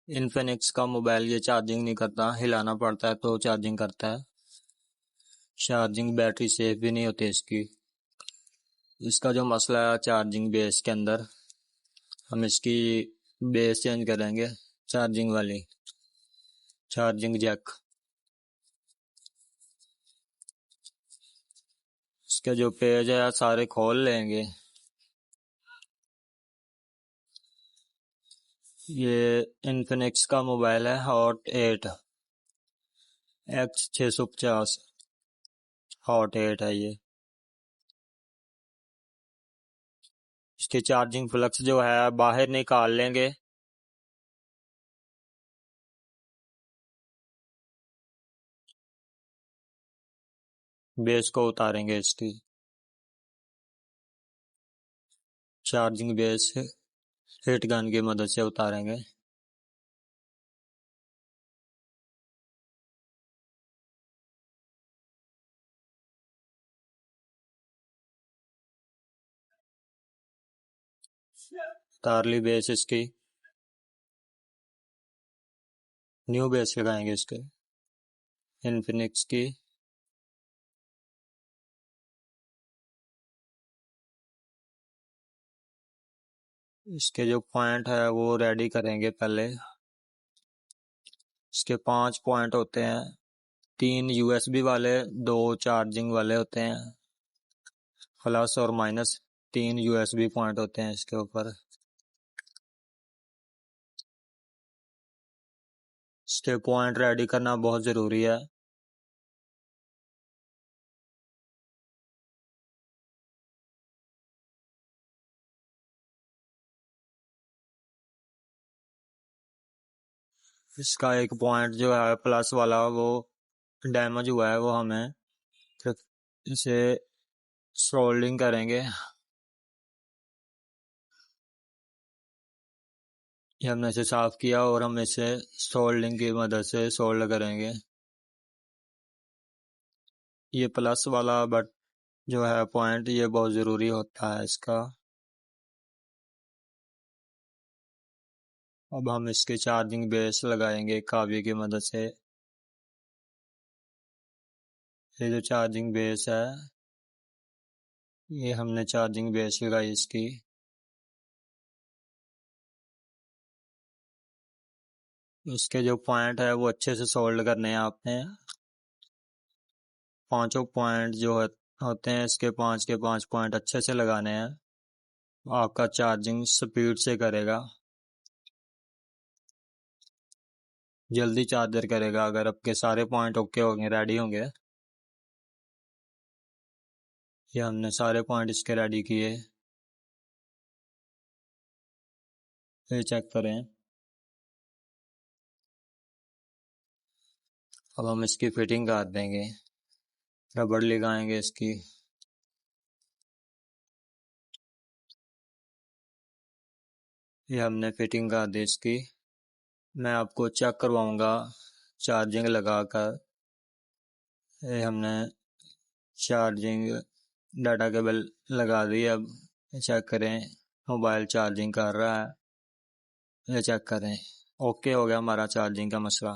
Infinix का mobile ये charging नहीं करता, हिलाना पड़ता है तो चार्जिंग करता है। चार्जिंग बैटरी सेफ भी नहीं होती इसकी। इसका जो मसला है चार्जिंग बेस के अंदर, हम इसकी बेस चेंज करेंगे, चार्जिंग वाली चार्जिंग जैक। इसके जो पेज है सारे खोल लेंगे। ये इन्फिनिक्स का मोबाइल है हॉट 8 X650, हॉट 8 है ये। इसके चार्जिंग फ्लक्स जो है बाहर निकाल लेंगे। बेस को उतारेंगे, इसकी चार्जिंग बेस हीट गन की मदद से उतारेंगे। उतार ली बेस इसकी। न्यू बेस लगाएंगे इसके इन्फिनिक्स की। इसके जो पॉइंट है वो रेडी करेंगे पहले। इसके 5 पॉइंट होते हैं, 3 USB वाले, 2 चार्जिंग वाले होते हैं। प्लस और माइनस 3 USB पॉइंट होते हैं इसके ऊपर। इसके पॉइंट रेडी करना बहुत ज़रूरी है। इसका एक पॉइंट जो है प्लस वाला वो डैमेज हुआ है, वो हमें फिर इसे सोल्डिंग करेंगे। ये हमने इसे साफ किया और हम इसे सोल्डिंग की मदद से सोल्ड करेंगे। ये प्लस वाला बट जो है पॉइंट, ये बहुत ज़रूरी होता है इसका। अब हम इसके चार्जिंग बेस लगाएंगे काबी की मदद से। ये जो चार्जिंग बेस है, ये हमने चार्जिंग बेस लगाई इसकी। इसके जो पॉइंट है वो अच्छे से सोल्ड करने हैं आपने। पांचों पॉइंट जो होते हैं इसके 5 के 5 पॉइंट अच्छे से लगाने हैं। आपका चार्जिंग स्पीड से करेगा, जल्दी चार्जर करेगा अगर आपके सारे पॉइंट ओके होंगे, रेडी होंगे। ये हमने सारे पॉइंट इसके रेडी किए। ये चेक करें। अब हम इसकी फिटिंग कर देंगे, रबड़ लगाएंगे इसकी। ये हमने फिटिंग कर दी इसकी। मैं आपको चेक करवाऊंगा चार्जिंग लगाकर। ये हमने चार्जिंग डाटा केबल लगा दी। अब चेक करें, मोबाइल चार्जिंग कर रहा है। ये चेक करें, ओके हो गया हमारा चार्जिंग का मसला।